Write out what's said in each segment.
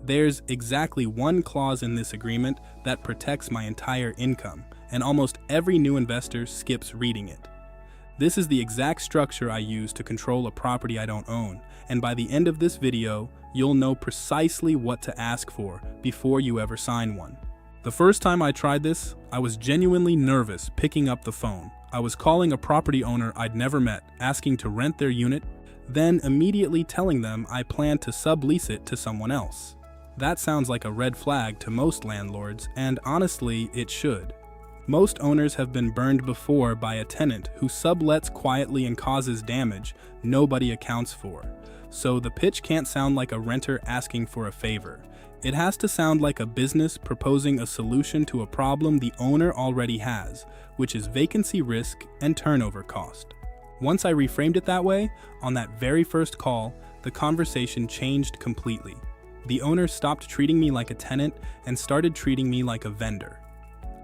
There's exactly one clause in this agreement that protects my entire income, and almost every new investor skips reading it. This is the exact structure I use to control a property I don't own, and by the end of this video, you'll know precisely what to ask for before you ever sign one. The first time I tried this, I was genuinely nervous picking up the phone. I was calling a property owner I'd never met, asking to rent their unit, then immediately telling them I planned to sublease it to someone else. That sounds like a red flag to most landlords, and honestly, it should. Most owners have been burned before by a tenant who sublets quietly and causes damage nobody accounts for. So the pitch can't sound like a renter asking for a favor. It has to sound like a business proposing a solution to a problem the owner already has, which is vacancy risk and turnover cost. Once I reframed it that way, on that very first call, the conversation changed completely. The owner stopped treating me like a tenant and started treating me like a vendor.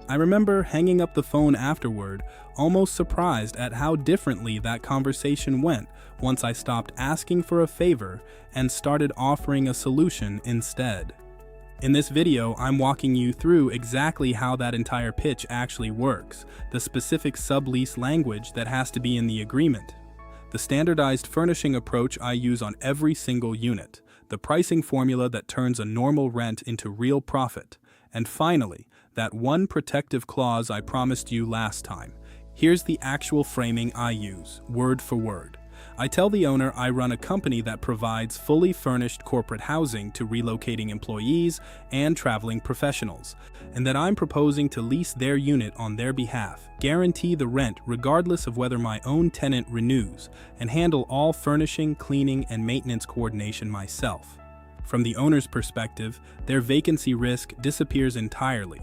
I remember hanging up the phone afterward, almost surprised at how differently that conversation went once I stopped asking for a favor and started offering a solution instead. In this video, I'm walking you through exactly how that entire pitch actually works, the specific sublease language that has to be in the agreement, the standardized furnishing approach I use on every single unit, the pricing formula that turns a normal rent into real profit, and finally, that one protective clause I promised you last time. Here's the actual framing I use, word for word. I tell the owner I run a company that provides fully furnished corporate housing to relocating employees and traveling professionals, and that I'm proposing to lease their unit on their behalf, guarantee the rent regardless of whether my own tenant renews, and handle all furnishing, cleaning, and maintenance coordination myself. From the owner's perspective, their vacancy risk disappears entirely.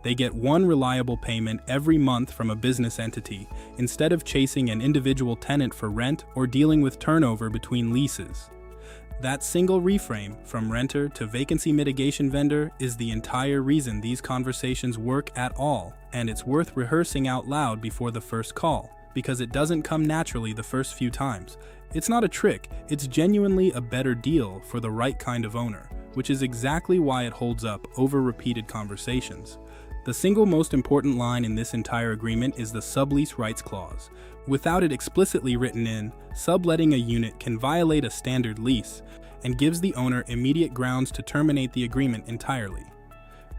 They get one reliable payment every month from a business entity, instead of chasing an individual tenant for rent or dealing with turnover between leases. That single reframe, from renter to vacancy mitigation vendor, is the entire reason these conversations work at all, and it's worth rehearsing out loud before the first call, because it doesn't come naturally the first few times. It's not a trick, it's genuinely a better deal for the right kind of owner, which is exactly why it holds up over repeated conversations. The single most important line in this entire agreement is the sublease rights clause. Without it explicitly written in, subletting a unit can violate a standard lease and gives the owner immediate grounds to terminate the agreement entirely.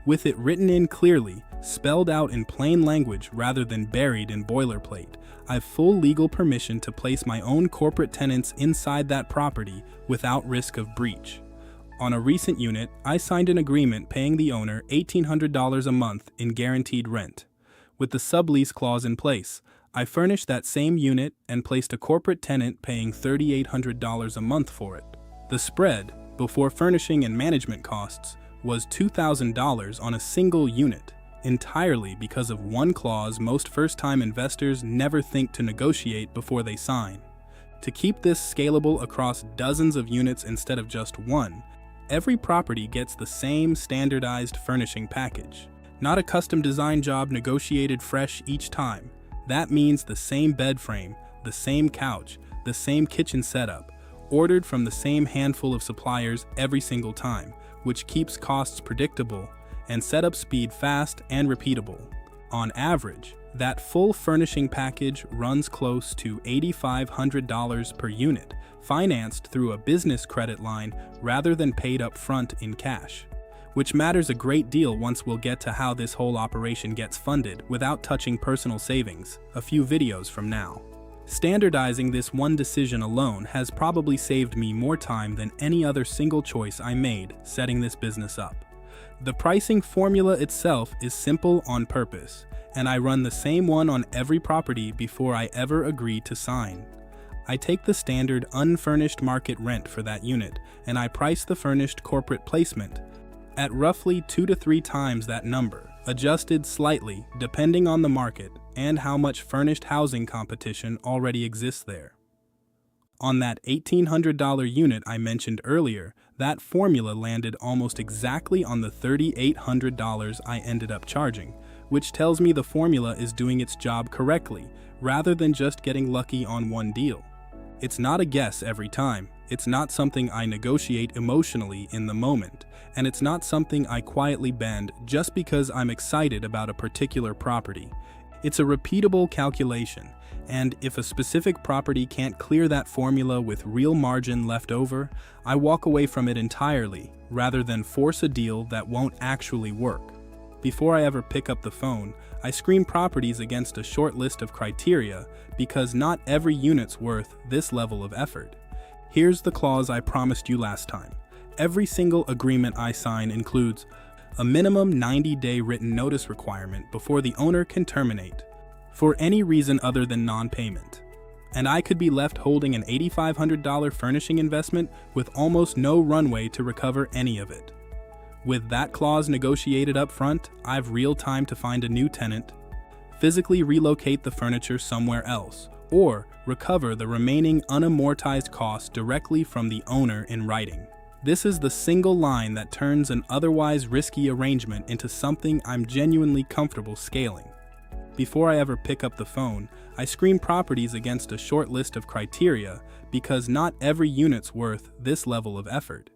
With it written in clearly, spelled out in plain language rather than buried in boilerplate, I've full legal permission to place my own corporate tenants inside that property without risk of breach. On a recent unit, I signed an agreement paying the owner $1,800 a month in guaranteed rent. With the sublease clause in place, I furnished that same unit and placed a corporate tenant paying $3,800 a month for it. The spread, before furnishing and management costs, was $2,000 on a single unit, entirely because of one clause most first-time investors never think to negotiate before they sign. To keep this scalable across dozens of units instead of just one, every property gets the same standardized furnishing package. Not a custom design job negotiated fresh each time. That means the same bed frame, the same couch, the same kitchen setup, ordered from the same handful of suppliers every single time, which keeps costs predictable and setup speed fast and repeatable. On average, that full furnishing package runs close to $8,500 per unit, financed through a business credit line rather than paid up front in cash, which matters a great deal once we'll get to how this whole operation gets funded without touching personal savings a few videos from now. Standardizing this one decision alone has probably saved me more time than any other single choice I made setting this business up. The pricing formula itself is simple on purpose, and I run the same one on every property before I ever agree to sign. I take the standard unfurnished market rent for that unit, and I price the furnished corporate placement at roughly 2 to 3 times that number, adjusted slightly depending on the market and how much furnished housing competition already exists there. On that $1,800 unit I mentioned earlier, that formula landed almost exactly on the $3,800 I ended up charging, which tells me the formula is doing its job correctly, rather than just getting lucky on one deal. It's not a guess every time, It's not something I negotiate emotionally in the moment, and it's not something I quietly bend just because I'm excited about a particular property. It's a repeatable calculation, and if a specific property can't clear that formula with real margin left over, I walk away from it entirely, rather than force a deal that won't actually work. Before I ever pick up the phone, I screen properties against a short list of criteria because not every unit's worth this level of effort. Here's the clause I promised you last time. Every single agreement I sign includes a minimum 90-day written notice requirement before the owner can terminate, for any reason other than non-payment. And I could be left holding an $8,500 furnishing investment with almost no runway to recover any of it. With that clause negotiated up front, I've real time to find a new tenant, physically relocate the furniture somewhere else, or recover the remaining unamortized costs directly from the owner in writing. This is the single line that turns an otherwise risky arrangement into something I'm genuinely comfortable scaling. Before I ever pick up the phone, I screen properties against a short list of criteria because not every unit's worth this level of effort.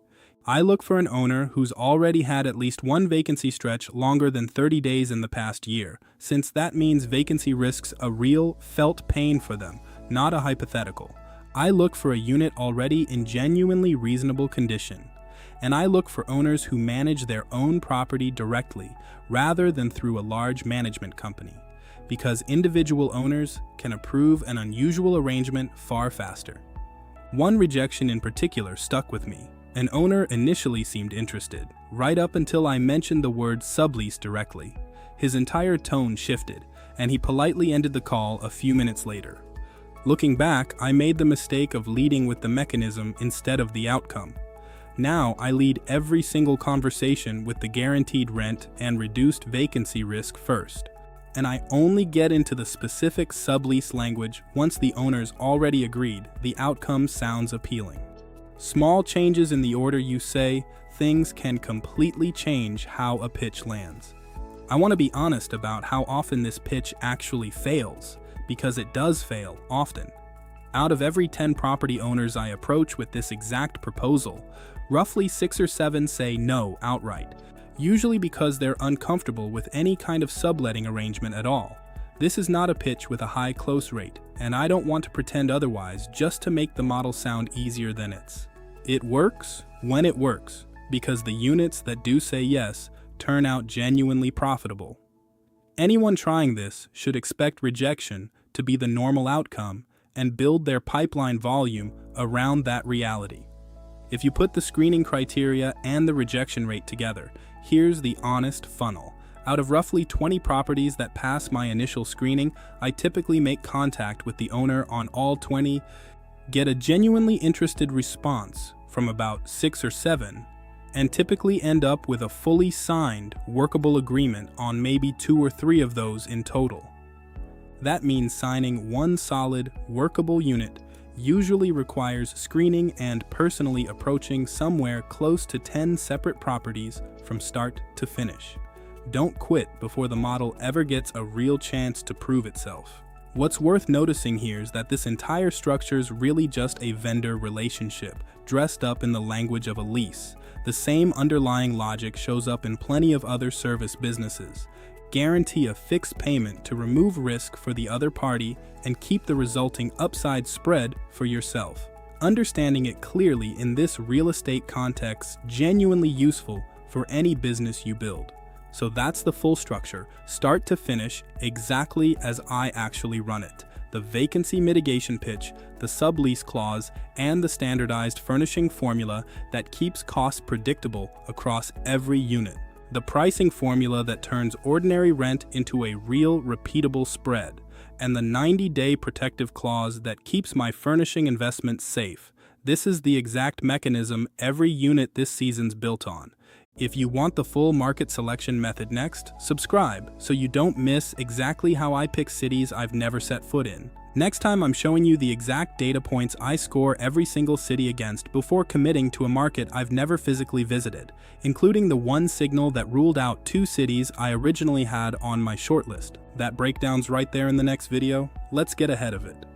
I look for an owner who's already had at least one vacancy stretch longer than 30 days in the past year, since that means vacancy risks a real, felt pain for them, not a hypothetical. I look for a unit already in genuinely reasonable condition. And I look for owners who manage their own property directly, rather than through a large management company, because individual owners can approve an unusual arrangement far faster. One rejection in particular stuck with me. An owner initially seemed interested, right up until I mentioned the word sublease directly. His entire tone shifted, and he politely ended the call a few minutes later. Looking back, I made the mistake of leading with the mechanism instead of the outcome. Now I lead every single conversation with the guaranteed rent and reduced vacancy risk first. And I only get into the specific sublease language once the owner's already agreed the outcome sounds appealing. Small changes in the order you say things can completely change how a pitch lands. I want to be honest about how often this pitch actually fails, because it does fail often. Out of every 10 property owners I approach with this exact proposal, roughly 6 or 7 say no outright, usually because they're uncomfortable with any kind of subletting arrangement at all. This is not a pitch with a high close rate, and I don't want to pretend otherwise just to make the model sound easier than it's. It works when it works, because the units that do say yes turn out genuinely profitable. Anyone trying this should expect rejection to be the normal outcome and build their pipeline volume around that reality. If you put the screening criteria and the rejection rate together, here's the honest funnel. Out of roughly 20 properties that pass my initial screening, I typically make contact with the owner on all 20, get a genuinely interested response from about 6 or 7, and typically end up with a fully signed, workable agreement on maybe 2 or 3 of those in total. That means signing one solid, workable unit usually requires screening and personally approaching somewhere close to 10 separate properties from start to finish. Don't quit before the model ever gets a real chance to prove itself. What's worth noticing here is that this entire structure is really just a vendor relationship, dressed up in the language of a lease. The same underlying logic shows up in plenty of other service businesses. Guarantee a fixed payment to remove risk for the other party and keep the resulting upside spread for yourself. Understanding it clearly in this real estate context is genuinely useful for any business you build. So that's the full structure, start to finish, exactly as I actually run it. The vacancy mitigation pitch, the sublease clause, and the standardized furnishing formula that keeps costs predictable across every unit. The pricing formula that turns ordinary rent into a real, repeatable spread, and the 90-day protective clause that keeps my furnishing investment safe. This is the exact mechanism every unit this season's built on. If you want the full market selection method next, subscribe so you don't miss exactly how I pick cities I've never set foot in. Next time I'm showing you the exact data points I score every single city against before committing to a market I've never physically visited, including the one signal that ruled out 2 cities I originally had on my shortlist. That breakdown's right there in the next video. Let's get ahead of it.